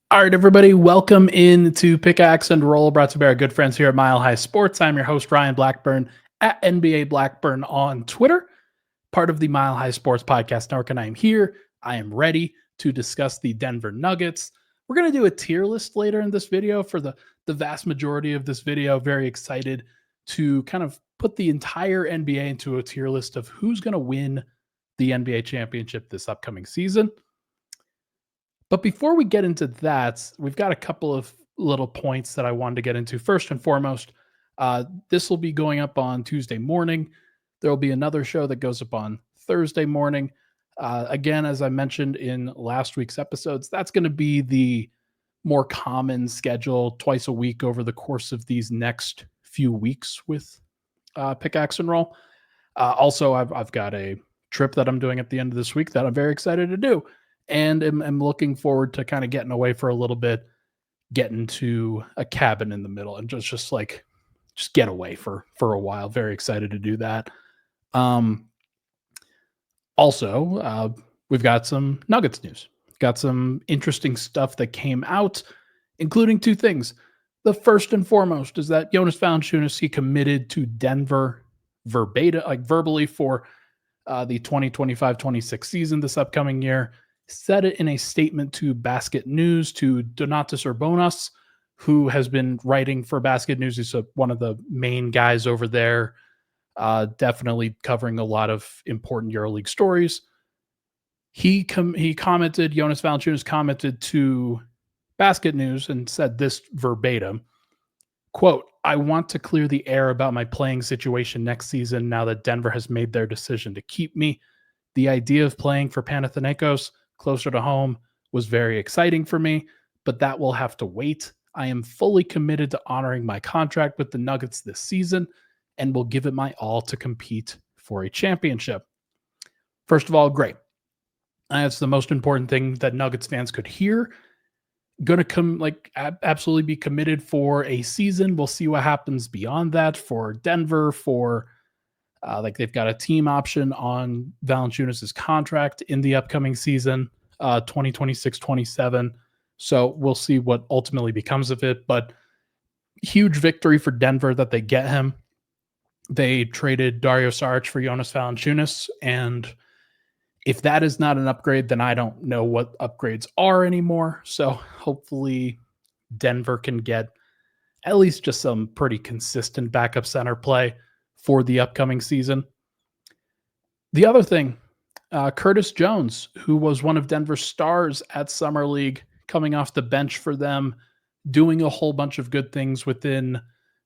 All right, everybody, welcome in to Pickaxe and Roll, brought to you by our good friends here at Mile High Sports. I'm your host, Ryan Blackburn, at NBA Blackburn on Twitter, part of the Mile High Sports Podcast Network, and I am here. I am ready to discuss the Denver Nuggets. We're going to do a tier list later in this video for the vast majority of this video. Very excited to kind of put the entire NBA into a tier list of who's going to win the NBA championship this upcoming season. But before we get into that, we've got a couple of little points that I wanted to get into. First and foremost, this will be going up on Tuesday morning. There will be another show that goes up on Thursday morning. Again, as I mentioned in last week's episodes, that's going to be the more common schedule twice a week over the course of these next few weeks with Pickaxe and Roll. Also, I've got a trip that I'm doing at the end of this week that I'm very excited to do, and am looking forward to kind of getting away for a little bit, getting to a cabin in the middle, and just get away for a while. Very excited to do that. Also, we've got some Nuggets news. Got some interesting stuff that came out, including two things. The first and foremost is that Jonas Valanciunas, he committed to Denver verbally for the 2025-26 season this upcoming year. Said it in a statement to Basket News to Donatas Urbonas, who has been writing for Basket News. He's one of the main guys over there, definitely covering a lot of important EuroLeague stories. He commented, Jonas Valanciunas commented to Basket News and said this verbatim, quote, "I want to clear the air about my playing situation next season now that Denver has made their decision to keep me. The idea of playing for Panathinaikos closer to home was very exciting for me, but that will have to wait. I am fully committed to honoring my contract with the Nuggets this season and will give it my all to compete for a championship." First of all, great. That's the most important thing that Nuggets fans could hear. Going to absolutely be committed for a season. We'll see what happens beyond that for Denver. For they've got a team option on Valanciunas' contract in the upcoming season, 2026-27. So we'll see what ultimately becomes of it. But huge victory for Denver that they get him. They traded Dario Saric for Jonas Valanciunas, and if that is not an upgrade, then I don't know what upgrades are anymore. So hopefully Denver can get at least just some pretty consistent backup center play for the upcoming season. The other thing, Curtis Jones, who was one of Denver's stars at Summer League, coming off the bench for them, doing a whole bunch of good things within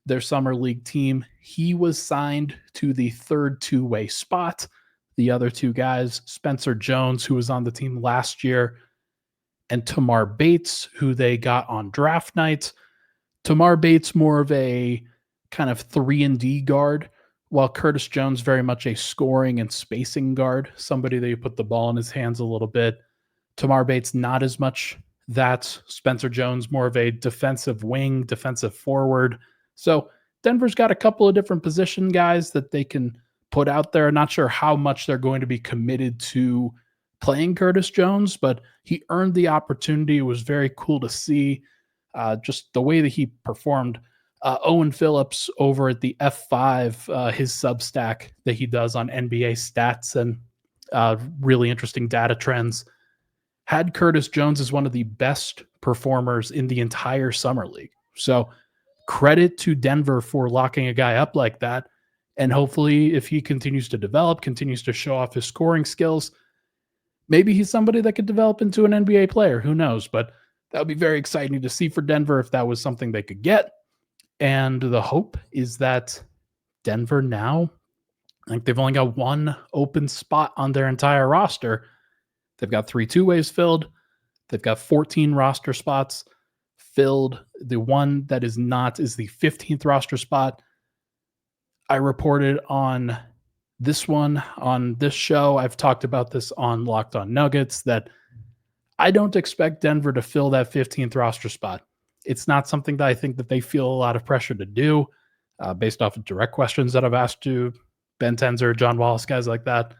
their Summer League team. He was signed to the third two-way spot. The other two guys, Spencer Jones, who was on the team last year, and Tamar Bates, who they got on draft night. Tamar Bates, more of a kind of 3-and-D guard, while Curtis Jones, very much a scoring and spacing guard, somebody that you put the ball in his hands a little bit. Tamar Bates, not as much that. Spencer Jones, more of a defensive wing, defensive forward. So Denver's got a couple of different position guys that they can put out there. Not sure how much they're going to be committed to playing Curtis Jones, but he earned the opportunity. It was very cool to see just the way that he performed. Owen Phillips over at the F5, his Substack that he does on NBA stats and really interesting data trends, had Curtis Jones as one of the best performers in the entire Summer League. So credit to Denver for locking a guy up like that. And hopefully, if he continues to develop, continues to show off his scoring skills, maybe he's somebody that could develop into an NBA player. Who knows? But that would be very exciting to see for Denver if that was something they could get. And the hope is that Denver now, I think they've only got one open spot on their entire roster. They've got 3 two-ways filled. They've got 14 roster spots filled. The one that is not is the 15th roster spot. I reported on this one on this show. I've talked about this on Locked On Nuggets that I don't expect Denver to fill that 15th roster spot. It's not something that I think that they feel a lot of pressure to do based off of direct questions that I've asked to Ben Tenzer, John Wallace, guys like that.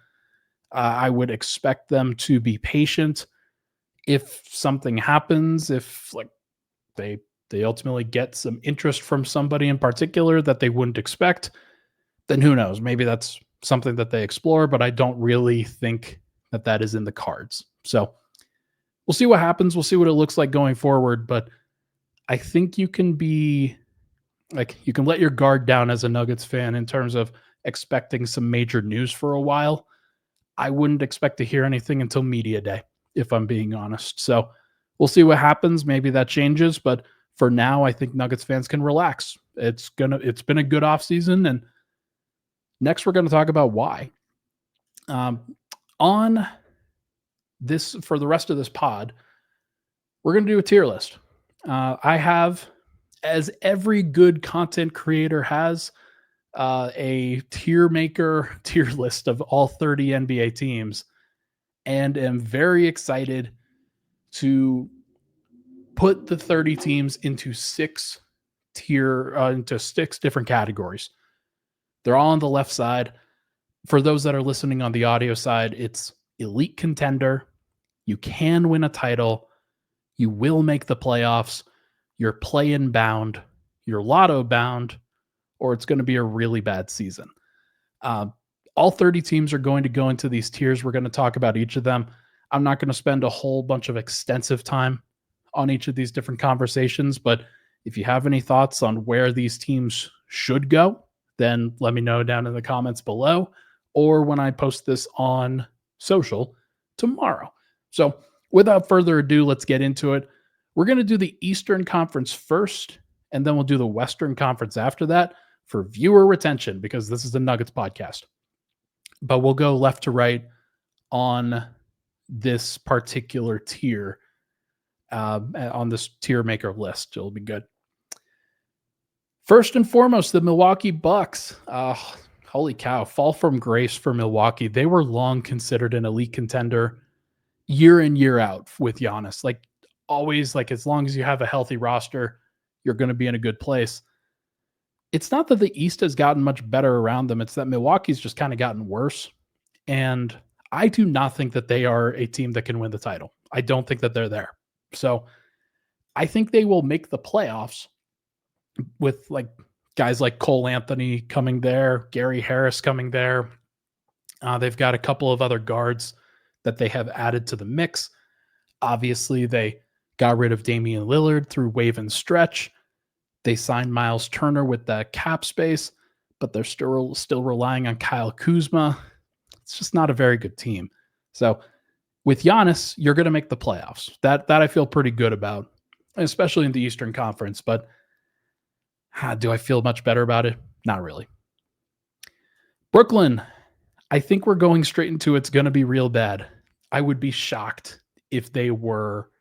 I would expect them to be patient, If something happens, if like they ultimately get some interest from somebody in particular that they wouldn't expect, then who knows? Maybe that's something that they explore, but I don't really think that that is in the cards. So we'll see what happens. We'll see what it looks like going forward. But I think you can be like, you can let your guard down as a Nuggets fan in terms of expecting some major news for a while. I wouldn't expect to hear anything until media day, if I'm being honest. So we'll see what happens. Maybe that changes, but for now, I think Nuggets fans can relax. It's been a good offseason, and next we're gonna talk about why. On this for the rest of this pod, we're gonna do a tier list. I have, as every good content creator has, a tier maker tier list of all 30 NBA teams, and am very excited to put the 30 teams into six different categories. They're all on the left side. For those that are listening on the audio side, it's elite contender. You can win a title. You will make the playoffs. You're play-in bound. You're lotto bound, or it's going to be a really bad season. All 30 teams are going to go into these tiers. We're going to talk about each of them. I'm not going to spend a whole bunch of extensive time on each of these different conversations, but if you have any thoughts on where these teams should go, then let me know down in the comments below, or when I post this on social tomorrow. So without further ado, let's get into it. We're going to do the Eastern Conference first, and then we'll do the Western Conference after that for viewer retention, because this is the Nuggets podcast. But we'll go left to right on this particular tier, on this tier maker list. It'll be good. First and foremost, the Milwaukee Bucks. Holy cow, fall from grace for Milwaukee. They were long considered an elite contender year in, year out with Jonas. Like always, like as long as you have a healthy roster, you're going to be in a good place. It's not that the East has gotten much better around them. It's that Milwaukee's just kind of gotten worse. And I do not think that they are a team that can win the title. I don't think that they're there. So I think they will make the playoffs with like guys like Cole Anthony coming there, Gary Harris coming there. They've got a couple of other guards that they have added to the mix. Obviously, they got rid of Damian Lillard through wave and stretch. They signed Miles Turner with that cap space, but they're still relying on Kyle Kuzma. It's just not a very good team. So with Giannis, you're going to make the playoffs. That I feel pretty good about, especially in the Eastern Conference. But do I feel much better about it? Not really. Brooklyn, I think we're going straight into it's going to be real bad. I would be shocked if they were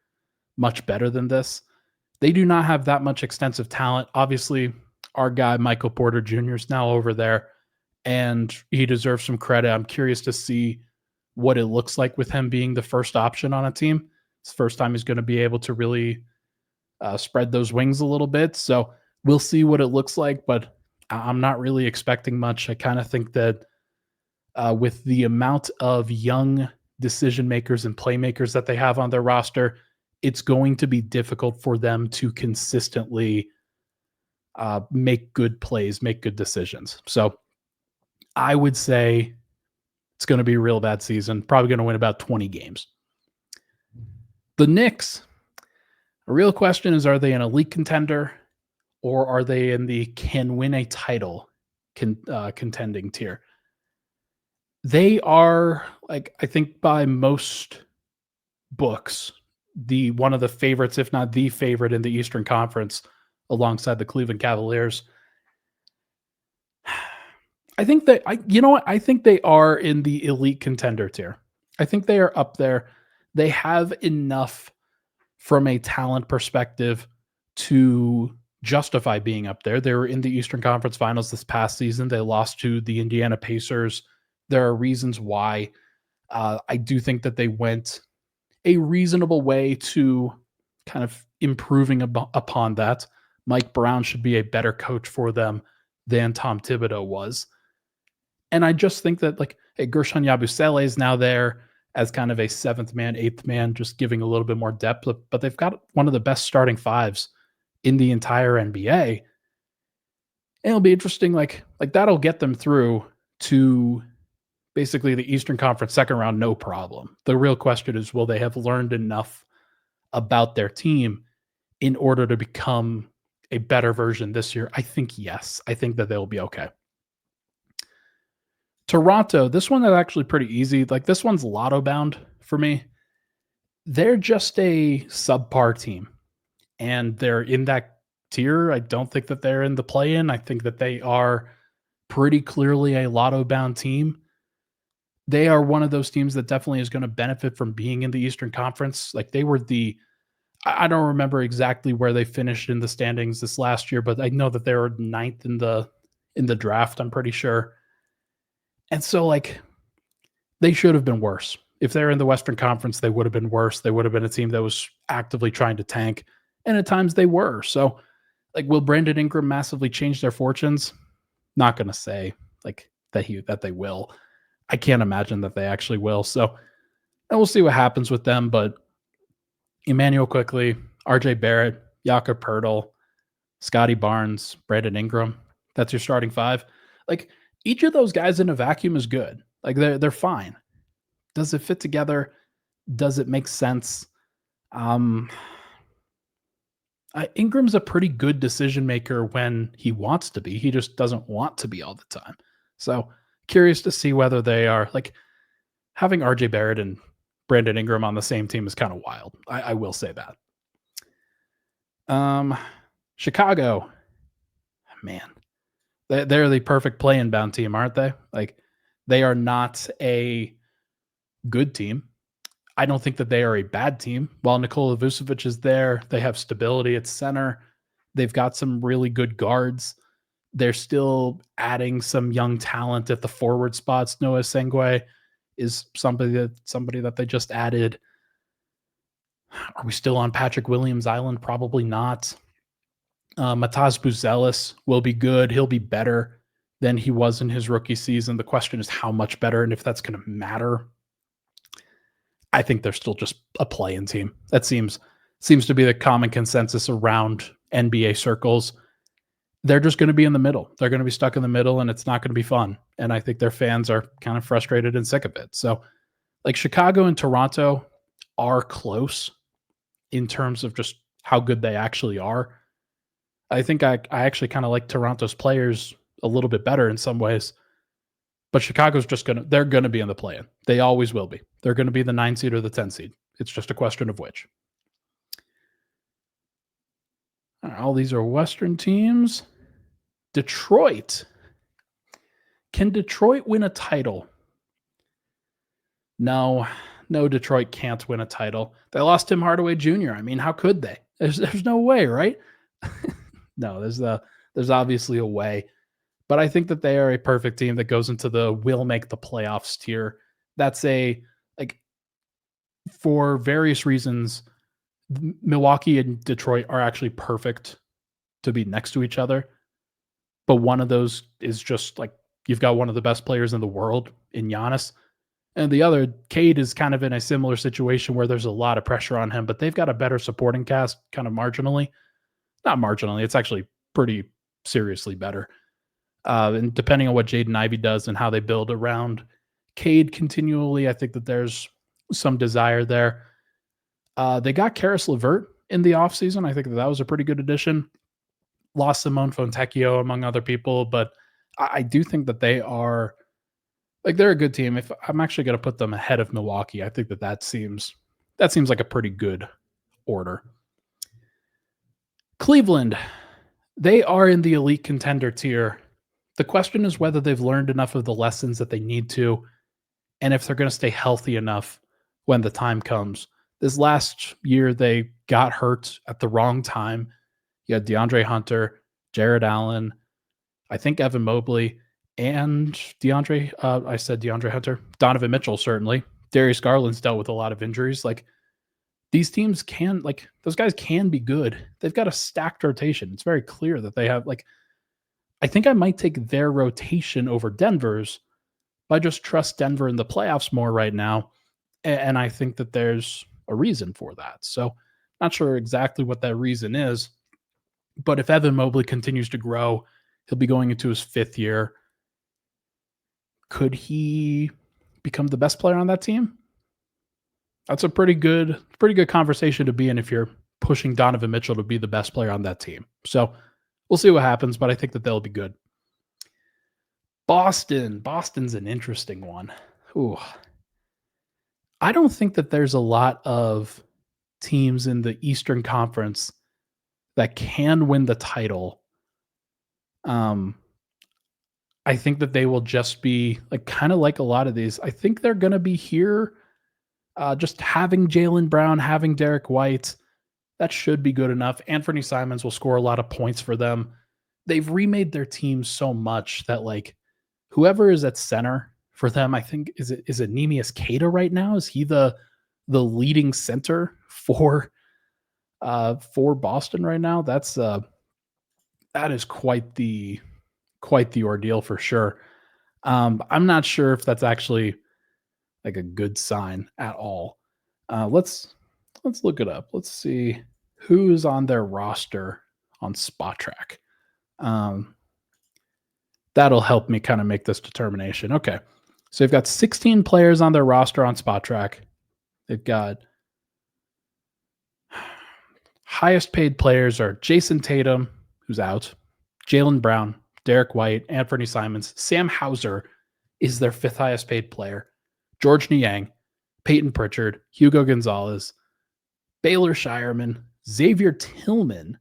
much better than this. They do not have that much extensive talent. Obviously, our guy, Michael Porter Jr., is now over there, and he deserves some credit. I'm curious to see what it looks like with him being the first option on a team. It's the first time he's going to be able to really spread those wings a little bit. So we'll see what it looks like, but I'm not really expecting much. I kind of think that with the amount of young decision makers and playmakers that they have on their roster, it's going to be difficult for them to consistently make good plays, make good decisions. So I would say it's going to be a real bad season, probably going to win about 20 games. The Knicks, a real question is, are they an elite contender or are they in the can win a title contending tier? They are, like, I think by most books, one of the favorites, if not the favorite in the Eastern Conference, alongside the Cleveland Cavaliers. I think that I think they are in the elite contender tier. I think they are up there. They have enough from a talent perspective to justify being up there. They were in the Eastern Conference Finals this past season. They lost to the Indiana Pacers. There are reasons why. I do think that they went a reasonable way to kind of improving upon that. Mike Brown should be a better coach for them than Tom Thibodeau was. And I just think that, like, hey, Gershon Yabusele is now there. as kind of a seventh man, eighth man, just giving a little bit more depth. But they've got one of the best starting fives in the entire NBA. And it'll be interesting, like that'll get them through to basically the Eastern Conference second round, no problem. The real question is, will they have learned enough about their team in order to become a better version this year? I think yes. I think that they'll be okay. Toronto, this one is actually pretty easy. Like this one's lotto bound for me. They're just a subpar team, and they're in that tier. I don't think that they're in the play in. I think that they are pretty clearly a lotto bound team. They are one of those teams that definitely is going to benefit from being in the Eastern Conference. Like they were I don't remember exactly where they finished in the standings this last year, but I know that they were ninth in the draft, I'm pretty sure. And so like they should have been worse. If they're in the Western Conference, they would have been worse. They would have been a team that was actively trying to tank. And at times they were. So like will Brandon Ingram massively change their fortunes? Not gonna say like that they will. I can't imagine that they actually will. So and we'll see what happens with them. But Emmanuel Quickly, RJ Barrett, Jakob Pertl, Scotty Barnes, Brandon Ingram. That's your starting five. Like each of those guys in a vacuum is good. Like they're fine. Does it fit together? Does it make sense? Ingram's a pretty good decision maker when he wants to be. He just doesn't want to be all the time. So curious to see whether they are like having RJ Barrett and Brandon Ingram on the same team is kind of wild. I will say that. Chicago, man, they're the perfect play-in bound team, aren't they? Like they are not a good team. I don't think that they are a bad team. While Nikola Vucevic is there, they have stability at center. They've got some really good guards. They're still adding some young talent at the forward spots. Noah Sengue is somebody that they just added. Are we still on Patrick Williams Island? Probably not. Matas Buzelis will be good. He'll be better than he was in his rookie season. The question is how much better and if that's going to matter. I think they're still just a play-in team. That seems to be the common consensus around NBA circles. They're just going to be in the middle. They're going to be stuck in the middle, and it's not going to be fun. And I think their fans are kind of frustrated and sick of it. So, like Chicago and Toronto are close in terms of just how good they actually are. I think I actually kind of like Toronto's players a little bit better in some ways. But Chicago's they're going to be in the play-in. They always will be. They're going to be the 9 seed or the 10 seed. It's just a question of which. All these are Western teams. Detroit. Can Detroit win a title? No, Detroit can't win a title. They lost Tim Hardaway Jr. I mean, how could they? There's no way, right? No, there's obviously a way. But I think that they are a perfect team that goes into the will make the playoffs tier. That's for various reasons, Milwaukee and Detroit are actually perfect to be next to each other. But one of those is just like you've got one of the best players in the world in Jonas. And the other, Cade, is kind of in a similar situation where there's a lot of pressure on him, but they've got a better supporting cast kind of marginally. Not marginally, it's actually pretty seriously better. And depending on what Jaden Ivey does and how they build around Cade continually, I think that there's some desire there. They got Karis LeVert in the offseason. I think that was a pretty good addition. Lost Simone Fontecchio, among other people, but I do think that they are they're a good team. If I'm actually going to put them ahead of Milwaukee, I think that seems like a pretty good order. Cleveland, they are in the elite contender tier. The question is whether they've learned enough of the lessons that they need to, and if they're going to stay healthy enough when the time comes. This last year, they got hurt at the wrong time. You had DeAndre Hunter, Jared Allen, I think Evan Mobley, and I said DeAndre Hunter, Donovan Mitchell, certainly. Darius Garland's dealt with a lot of injuries. Like, these teams those guys can be good. They've got a stacked rotation. It's very clear that they have, I think I might take their rotation over Denver's, but I just trust Denver in the playoffs more right now. And I think that there's a reason for that. So, not sure exactly what that reason is, but if Evan Mobley continues to grow, he'll be going into his 5th year. Could he become the best player on that team? That's a pretty good conversation to be in if you're pushing Donovan Mitchell to be the best player on that team. So, we'll see what happens, but I think that they'll be good. Boston's an interesting one. Ooh. I don't think that there's a lot of teams in the Eastern Conference that can win the title. Um, I think that they will just be like kind of like a lot of these. I think they're going to be here. Just having Jalen Brown, having Derek White, that should be good enough. Anthony Simons will score a lot of points for them. They've remade their team so much that like whoever is at center for them, I think is it Neemias Queta right now? Is he the leading center for Boston right now? That is quite the ordeal for sure. I'm not sure if that's actually like a good sign at all. Let's look it up. Let's see who's on their roster on Spot Track. That'll help me kind of make this determination. Okay. So they've got 16 players on their roster on Spot Track. They've got highest paid players are Jason Tatum, who's out, Jalen Brown, Derek White, Anthony Simons, Sam Hauser is their 5th highest paid player, George Niang, Peyton Pritchard, Hugo Gonzalez, Baylor Shireman, Xavier Tillman,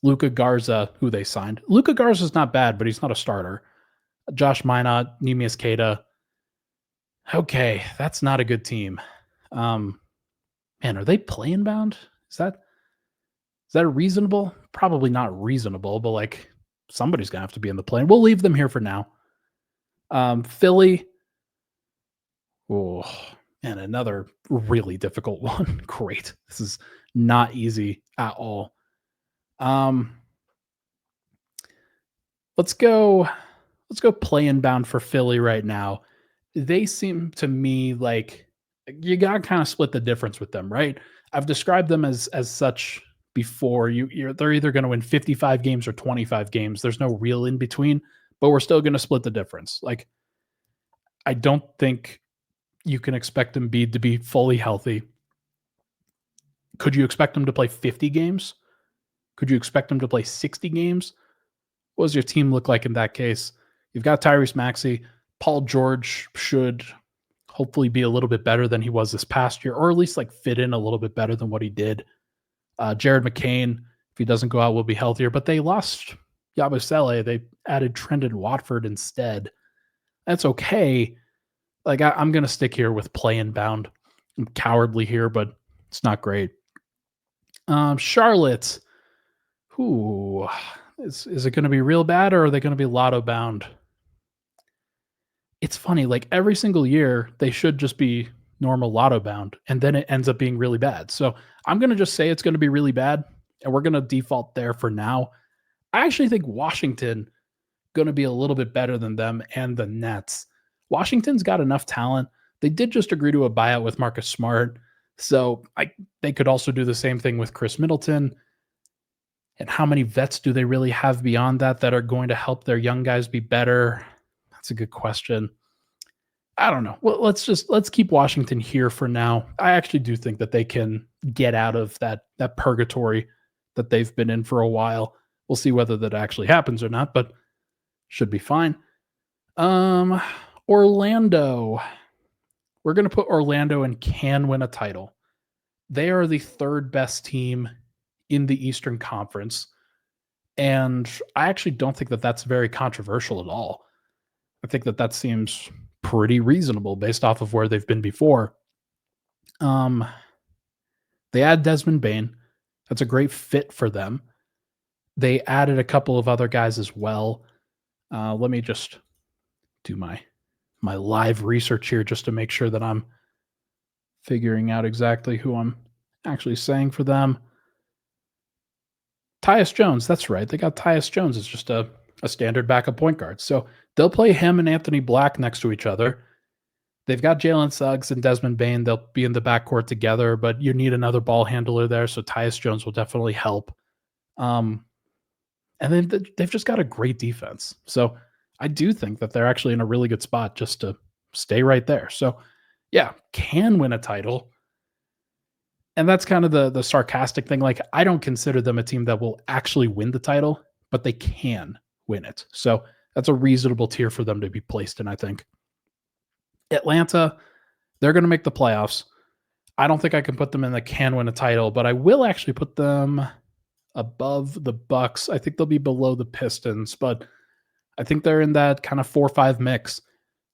Luka Garza, who they signed. Luka Garza's not bad, but he's not a starter. Josh Minot, Neemias Queta. Okay, that's not a good team. Man, are they playing bound? Is that reasonable? Probably not reasonable, but like somebody's gonna have to be in the play. We'll leave them here for now. Philly. Oh, and another really difficult one. Great. This is not easy at all. Let's go play inbound for Philly right now. They seem to me like you got to kind of split the difference with them, right? I've described them as such before. They're either going to win 55 games or 25 games. There's no real in between, but we're still going to split the difference. Like I don't think you can expect Embiid to be fully healthy. Could you expect him to play 50 games? Could you expect him to play 60 games? What does your team look like in that case? You've got Tyrese Maxey. Paul George should hopefully be a little bit better than he was this past year, or at least like fit in a little bit better than what he did. Jared McCain, if he doesn't go out, will be healthier. But they lost Yabusele. They added Trendon Watford instead. That's okay. Like I'm going to stick here with play inbound. I'm cowardly here, but it's not great. Charlotte. Ooh, is it going to be real bad or are they going to be lotto bound? It's funny, like every single year they should just be normal lotto bound and then it ends up being really bad. So I'm going to just say it's going to be really bad and we're going to default there for now. I actually think Washington going to be a little bit better than them and the Nets. Washington's got enough talent. They did just agree to a buyout with Marcus Smart. So they could also do the same thing with Chris Middleton. And how many vets do they really have beyond that are going to help their young guys be better? That's a good question. I don't know. Well, let's keep Washington here for now. I actually do think that they can get out of that purgatory that they've been in for a while. We'll see whether that actually happens or not, but should be fine. Orlando. We're going to put Orlando and can win a title. They are the 3rd best team in the Eastern Conference. And I actually don't think that that's very controversial at all. I think that seems pretty reasonable based off of where they've been before. They add Desmond Bane. That's a great fit for them. They added a couple of other guys as well. Let me just do my live research here just to make sure that I'm figuring out exactly who I'm actually saying for them. Tyus Jones, that's right. They got Tyus Jones as just a standard backup point guard. So they'll play him and Anthony Black next to each other. They've got Jalen Suggs and Desmond Bain. They'll be in the backcourt together, but you need another ball handler there. So Tyus Jones will definitely help. Um, and then they've just got a great defense. So I do think that they're actually in a really good spot just to stay right there. So yeah, can win a title. And that's kind of the sarcastic thing. Like, I don't consider them a team that will actually win the title, but they can win it. So that's a reasonable tier for them to be placed in, I think. Atlanta, they're going to make the playoffs. I don't think I can put them in the can win a title, but I will actually put them above the Bucks. I think they'll be below the Pistons, but I think they're in that kind of 4-5 mix.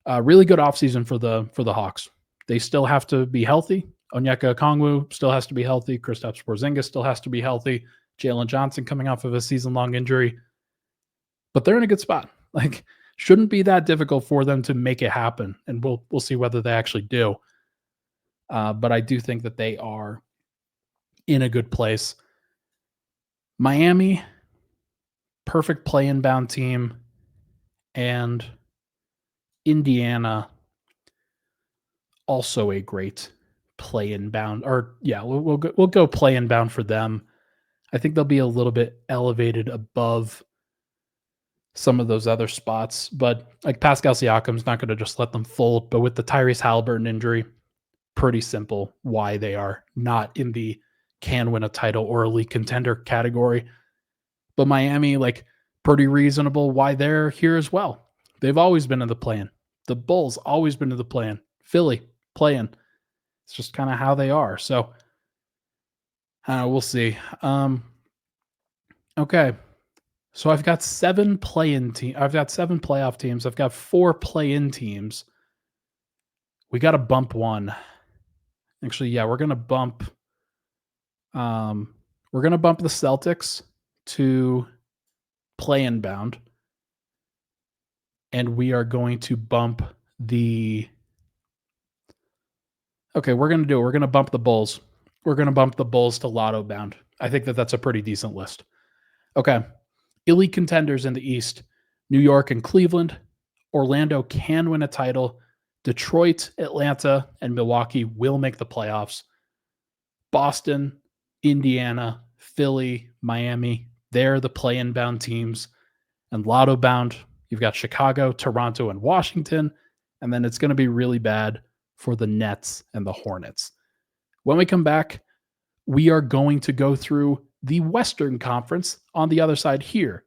Really good offseason for the Hawks. They still have to be healthy. Onyeka Okongwu still has to be healthy. Kristaps Porzingis still has to be healthy. Jalen Johnson coming off of a season-long injury. But they're in a good spot. Like, shouldn't be that difficult for them to make it happen. And we'll see whether they actually do. But I do think that they are in a good place. Miami, perfect play-in bound team. And Indiana, also a great play-in bound. Or yeah, we'll go play-in bound for them. I think they'll be a little bit elevated above some of those other spots, but like Pascal Siakam's not going to just let them fold. But with the Tyrese Halliburton injury, pretty simple why they are not in the can win a title or elite contender category. But Miami, like, pretty reasonable why they're here as well. They've always been in the plan. The Bulls always been in the plan. Philly playing. It's just kind of how they are. So we'll see. Okay. So I've got 7 play-in team. I've got 7 playoff teams. I've got 4 play-in teams. We got to bump one. Actually, yeah, we're gonna bump. We're gonna bump the Celtics to play-in bound, and we are going to bump the. Okay, we're gonna do it. We're gonna bump the Bulls. We're gonna bump the Bulls to lotto bound. I think that that's a pretty decent list. Okay, elite contenders in the East: New York and Cleveland. Orlando can win a title. Detroit, Atlanta, and Milwaukee will make the playoffs. Boston, Indiana, Philly, Miami, they're the play-in bound teams. And lotto bound, you've got Chicago, Toronto, and Washington. And then it's going to be really bad for the Nets and the Hornets. When we come back, we are going to go through the Western Conference on the other side here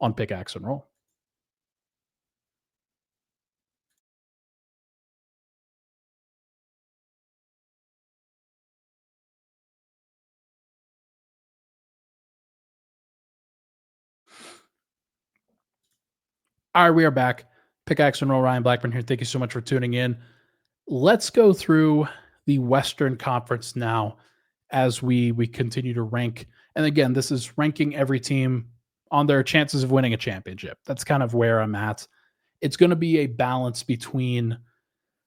on Pickaxe and Roll. All right, we are back. Pickaxe and Roll, Ryan Blackburn here. Thank you so much for tuning in. Let's go through the Western Conference now as we continue to rank. And again, this is ranking every team on their chances of winning a championship. That's kind of where I'm at. It's going to be a balance between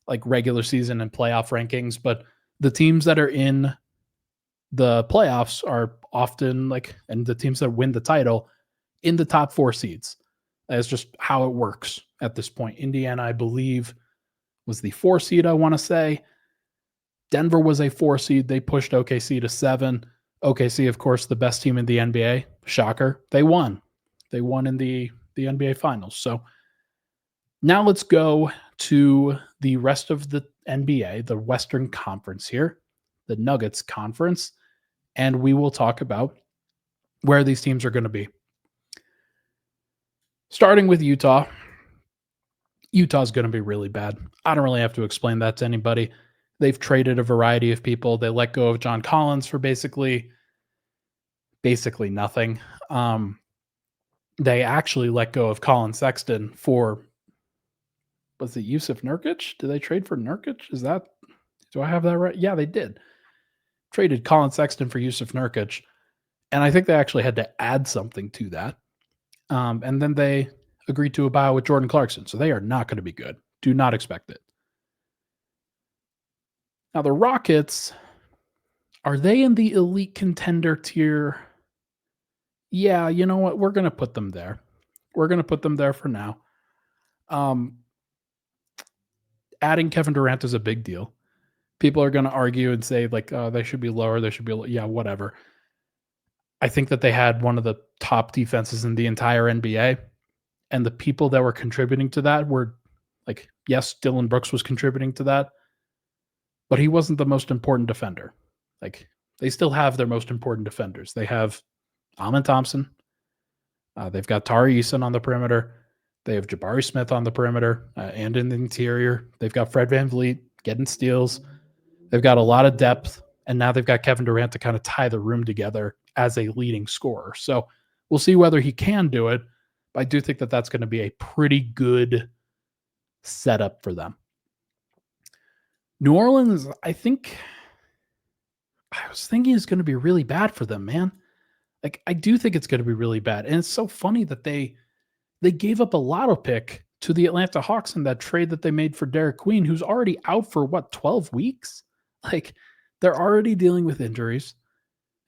like regular season and playoff rankings, but the teams that are in the playoffs are often like, and the teams that win the title in the top 4 seeds. That's just how it works at this point. Indiana, I believe, was the 4 seed, I want to say. Denver was a 4 seed. They pushed OKC to 7. OKC, of course, the best team in the NBA. Shocker. They won. They won in the NBA Finals. So now let's go to the rest of the NBA, the Western Conference here, the Nuggets Conference, and we will talk about where these teams are going to be. Starting with Utah. Utah's going to be really bad. I don't really have to explain that to anybody. They've traded a variety of people. They let go of John Collins for basically nothing. They actually let go of Colin Sexton for, was it Yusuf Nurkic? Did they trade for Nurkic? Do I have that right? Yeah, they did. Traded Colin Sexton for Yusuf Nurkic. And I think they actually had to add something to that. And then they agreed to a buyout with Jordan Clarkson. So they are not going to be good. Do not expect it. Now, the Rockets, are they in the elite contender tier? Yeah, you know what? We're going to put them there. We're going to put them there for now. adding Kevin Durant is a big deal. People are going to argue and say, like, oh, they should be lower. They should be, yeah, whatever. I think that they had one of the top defenses in the entire NBA. And the people that were contributing to that were like, yes, Dylan Brooks was contributing to that, but he wasn't the most important defender. Like, they still have their most important defenders. They have Amin Thompson. They've got Tari Eason on the perimeter. They have Jabari Smith on the perimeter and in the interior. They've got Fred VanVleet getting steals. They've got a lot of depth, and now they've got Kevin Durant to kind of tie the room together as a leading scorer. So we'll see whether he can do it, but I do think that that's going to be a pretty good setup for them. New Orleans, I was thinking it's going to be really bad for them, man. Like, I do think it's going to be really bad. And it's so funny that they gave up a lotto pick to the Atlanta Hawks in that trade that they made for Derek Queen, who's already out for 12 weeks? Like, they're already dealing with injuries.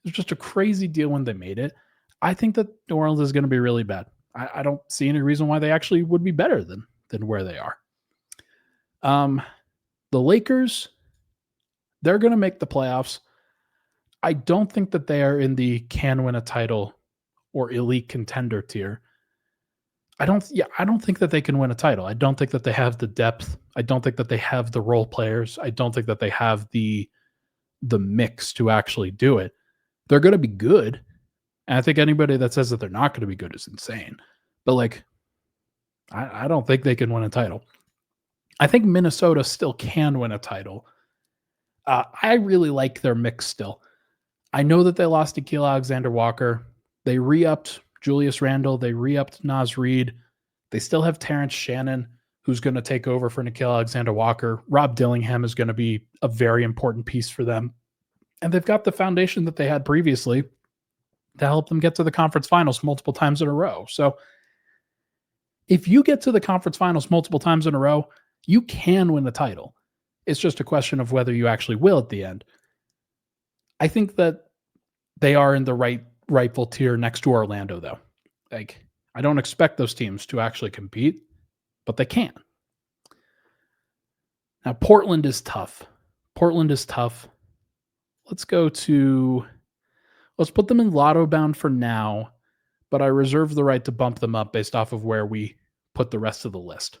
It was just a crazy deal when they made it. I think that New Orleans is going to be really bad. I don't see any reason why they actually would be better than where they are. The Lakers, they're going to make the playoffs. I don't think that they are in the can win a title or elite contender tier. I don't think that they can win a title. I don't think that they have the depth. I don't think that they have the role players. I don't think that they have the mix to actually do it. They're going to be good. And I think anybody that says that they're not going to be good is insane. But like, I don't think they can win a title. I think Minnesota still can win a title. I really like their mix still. I know that they lost Nickeil Alexander-Walker. They re-upped Julius Randle. They re-upped Naz Reid. They still have Terrence Shannon, who's going to take over for Nickeil Alexander-Walker. Rob Dillingham is going to be a very important piece for them. And they've got the foundation that they had previously to help them get to the conference finals multiple times in a row. So if you get to the conference finals multiple times in a row, you can win the title. It's just a question of whether you actually will at the end. I think that they are in the rightful tier next to Orlando, though. Like, I don't expect those teams to actually compete, but they can. Now, Portland is tough. Let's put them in lotto bound for now, but I reserve the right to bump them up based off of where we put the rest of the list.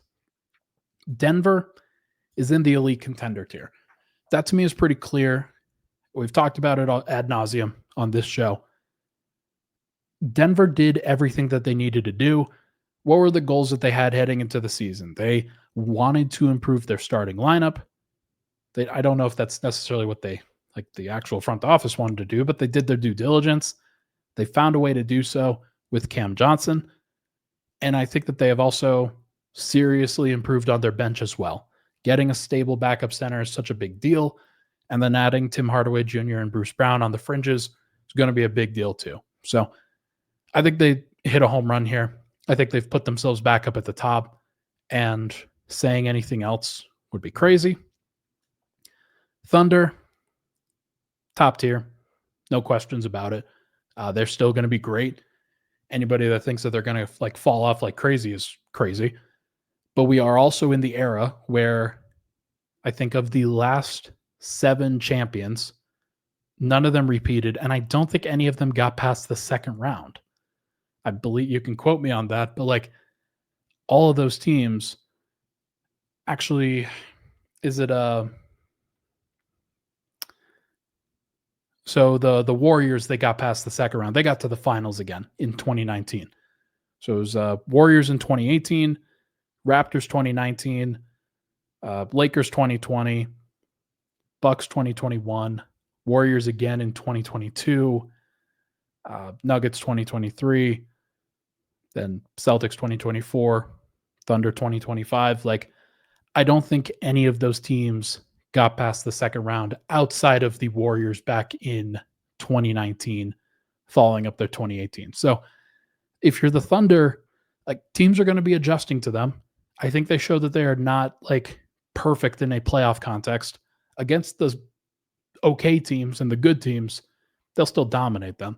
Denver is in the elite contender tier. That to me is pretty clear. We've talked about it ad nauseum on this show. Denver did everything that they needed to do. What were the goals that they had heading into the season? They wanted to improve their starting lineup. I don't know if that's necessarily what the actual front office wanted to do, but they did their due diligence. They found a way to do so with Cam Johnson. And I think that they have also seriously improved on their bench as well. Getting a stable backup center is such a big deal. And then adding Tim Hardaway Jr. and Bruce Brown on the fringes is going to be a big deal too. So I think they hit a home run here. I think they've put themselves back up at the top, and saying anything else would be crazy. Thunder, top tier. No questions about it. They're still going to be great. Anybody that thinks that they're going to fall off like crazy is crazy. But we are also in the era where I think of the last 7 champions, none of them repeated, and I don't think any of them got past the second round. I believe you can quote me on that, but all of those teams actually, so the Warriors, they got past the second round. They got to the finals again in 2019. So it was Warriors in 2018, Raptors 2019, Lakers 2020, Bucks 2021, Warriors again in 2022, Nuggets 2023, then Celtics 2024, Thunder 2025. I don't think any of those teams got past the second round outside of the Warriors back in 2019, following up their 2018. So if you're the Thunder, teams are going to be adjusting to them. I think they show that they are not perfect in a playoff context. Against the okay teams and the good teams, they'll still dominate them.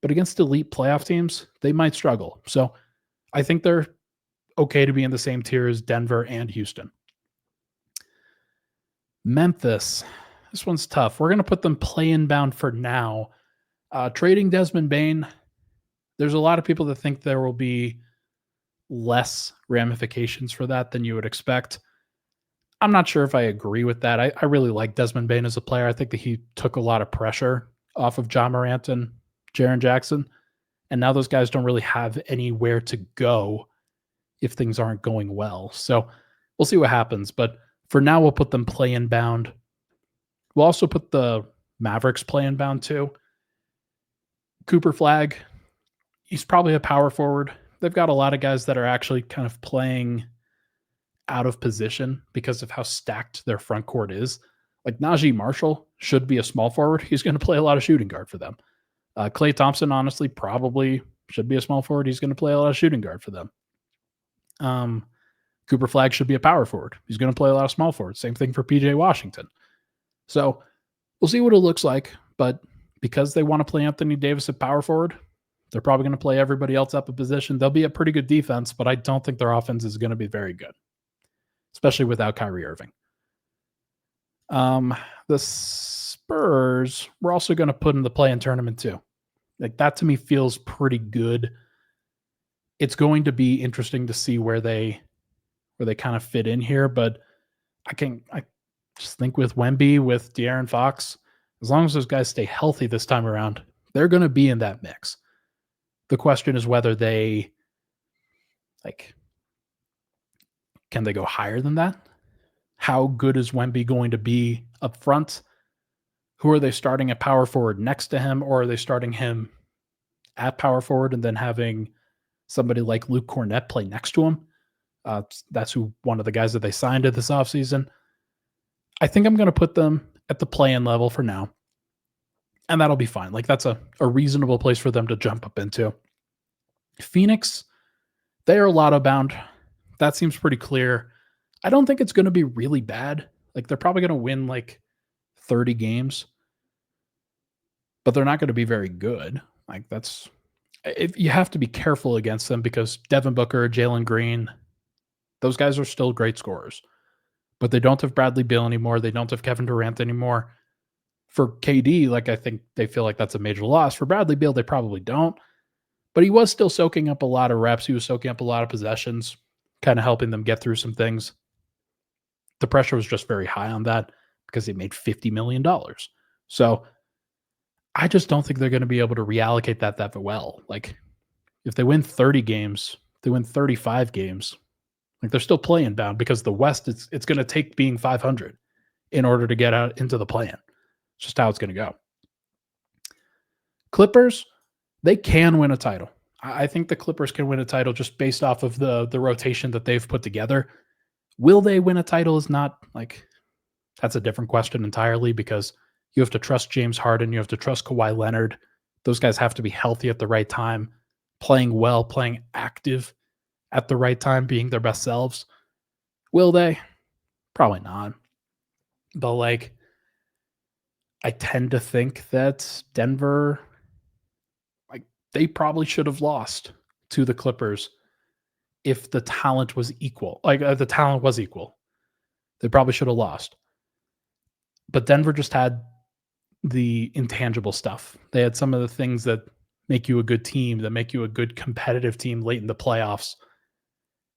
But against elite playoff teams, they might struggle. So I think they're okay to be in the same tier as Denver and Houston. Memphis. This one's tough. We're going to put them play-in bound for now. Trading Desmond Bain, there's a lot of people that think there will be less ramifications for that than you would expect. I'm not sure if I agree with that. I really like Desmond Bain as a player. I think that he took a lot of pressure off of John Morant and Jaren Jackson. And now those guys don't really have anywhere to go if things aren't going well. So we'll see what happens. But for now, we'll put them play-in bound. We'll also put the Mavericks play-in bound too. Cooper Flag, he's probably a power forward. They've got a lot of guys that are actually kind of playing out of position because of how stacked their front court is. Like Najee Marshall should be a small forward. He's going to play a lot of shooting guard for them. Klay Thompson, honestly, probably should be a small forward. He's going to play a lot of shooting guard for them. Cooper Flag should be a power forward. He's going to play a lot of small forward. Same thing for PJ Washington. So we'll see what it looks like. But because they want to play Anthony Davis at power forward, they're probably going to play everybody else up a position. They'll be a pretty good defense, but I don't think their offense is going to be very good, especially without Kyrie Irving. The Spurs, we're also going to put in the play-in tournament too. Like that to me feels pretty good. It's going to be interesting to see where they kind of fit in here, but I just think with Wemby, with De'Aaron Fox, as long as those guys stay healthy this time around, they're going to be in that mix. The question is whether they can they go higher than that? How good is Wemby going to be up front? Who are they starting at power forward next to him, or are they starting him at power forward and then having somebody like Luke Cornett play next to him? That's one of the guys that they signed to this offseason. I think I'm going to put them at the play-in level for now, and that'll be fine. Like that's a reasonable place for them to jump up into. Phoenix, they are lotto bound. That seems pretty clear. I don't think it's going to be really bad. Like they're probably going to win like 30 games, but they're not going to be very good. Like you have to be careful against them because Devin Booker, Jalen Green, those guys are still great scorers, but they don't have Bradley Beal anymore. They don't have Kevin Durant anymore. For KD, like I think they feel like that's a major loss. For Bradley Beal, they probably don't, but he was still soaking up a lot of reps. He was soaking up a lot of possessions, kind of helping them get through some things. The pressure was just very high on that because they made $50 million. So I just don't think they're going to be able to reallocate that well. Like if they win 30 games, they win 35 games, like they're still play-in bound because the West, it's going to take being 500 in order to get out into the play-in. It's just how it's going to go. Clippers, they can win a title. I think the Clippers can win a title just based off of the rotation that they've put together. Will they win a title is not like, that's a different question entirely because you have to trust James Harden. You have to trust Kawhi Leonard. Those guys have to be healthy at the right time, playing well, playing active at the right time, being their best selves. Will they? Probably not. But like, I tend to think that Denver, like, they probably should have lost to the Clippers if the talent was equal. Like, the talent was equal. They probably should have lost. But Denver just had the intangible stuff. They had some of the things that make you a good team, that make you a good competitive team late in the playoffs.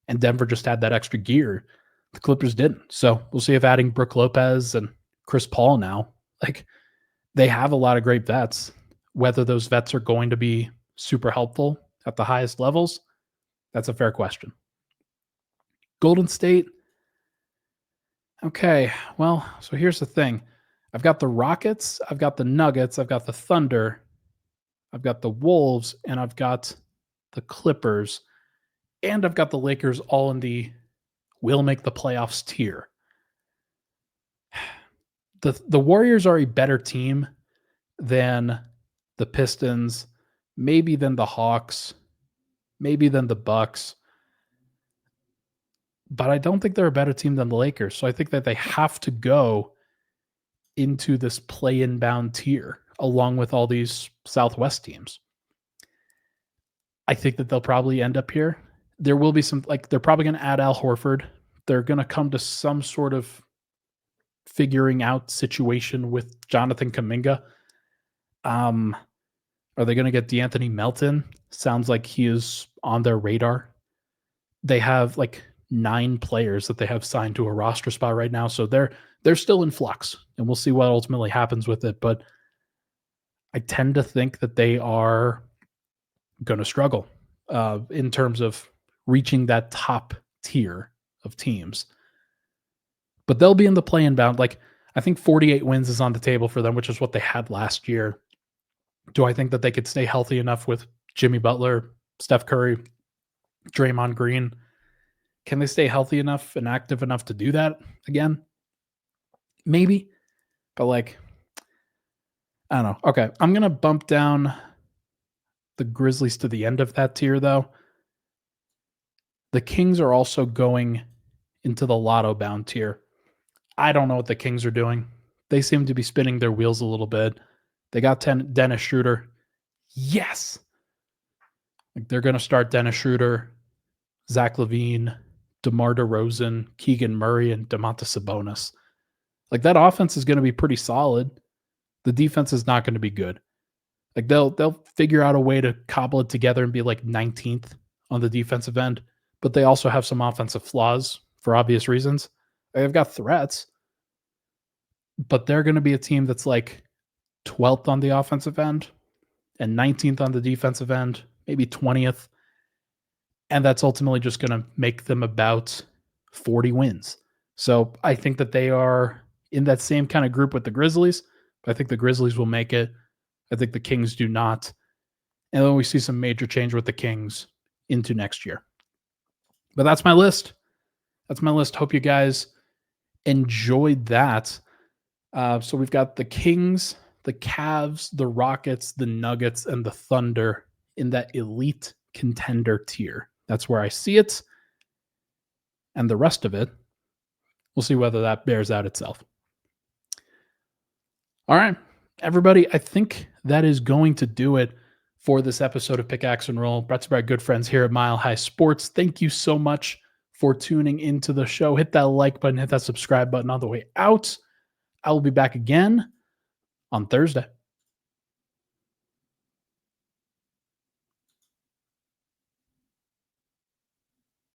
And Denver just had that extra gear. The Clippers didn't. So we'll see if adding Brook Lopez and Chris Paul now, like they have a lot of great vets. Whether those vets are going to be super helpful at the highest levels, that's a fair question. Golden State. Okay, well, so here's the thing. I've got the Rockets, I've got the Nuggets, I've got the Thunder, I've got the Wolves, and I've got the Clippers, and I've got the Lakers all in the will make the playoffs tier. The Warriors are a better team than the Pistons, maybe than the Hawks, maybe than the Bucks. But I don't think they're a better team than the Lakers. So I think that they have to go into this play-in bound tier along with all these Southwest teams. I think that they'll probably end up here. There will be some, like, they're probably going to add Al Horford. They're going to come to some sort of figuring out situation with Jonathan Kuminga. Are they going to get DeAnthony Melton? Sounds like he is on their radar. They have like 9 players that they have signed to a roster spot right now, so they're still in flux, and we'll see what ultimately happens with it. But I tend to think that they are going to struggle in terms of reaching that top tier of teams. But they'll be in the play-in bound. Like, I think 48 wins is on the table for them, which is what they had last year. Do I think that they could stay healthy enough with Jimmy Butler, Steph Curry, Draymond Green? Can they stay healthy enough and active enough to do that again? Maybe. But like, I don't know. Okay, I'm going to bump down the Grizzlies to the end of that tier, though. The Kings are also going into the lotto-bound tier. I don't know what the Kings are doing. They seem to be spinning their wheels a little bit. They got Dennis Schroeder. Yes! Like, they're going to start Dennis Schroeder, Zach LaVine, DeMar DeRozan, Keegan Murray, and Domantas Sabonis. Like, that offense is going to be pretty solid. The defense is not going to be good. Like, they'll figure out a way to cobble it together and be like 19th on the defensive end, but they also have some offensive flaws for obvious reasons. They've got threats, but they're going to be a team that's like 12th on the offensive end and 19th on the defensive end, maybe 20th. And that's ultimately just going to make them about 40 wins. So I think that they are in that same kind of group with the Grizzlies. But I think the Grizzlies will make it. I think the Kings do not. And then we see some major change with the Kings into next year. But that's my list. That's my list. Hope you guys enjoyed that. So we've got the Kings, the Cavs, the Rockets, the Nuggets, and the Thunder in that elite contender tier. That's where I see it. And the rest of it, we'll see whether that bears out itself. All right, everybody, I think that is going to do it for this episode of Pickaxe and Roll, brought to you by our good friends here at Mile High Sports. Thank you so much for tuning into the show. Hit that like button, hit that subscribe button on the way out. I will be back again on Thursday.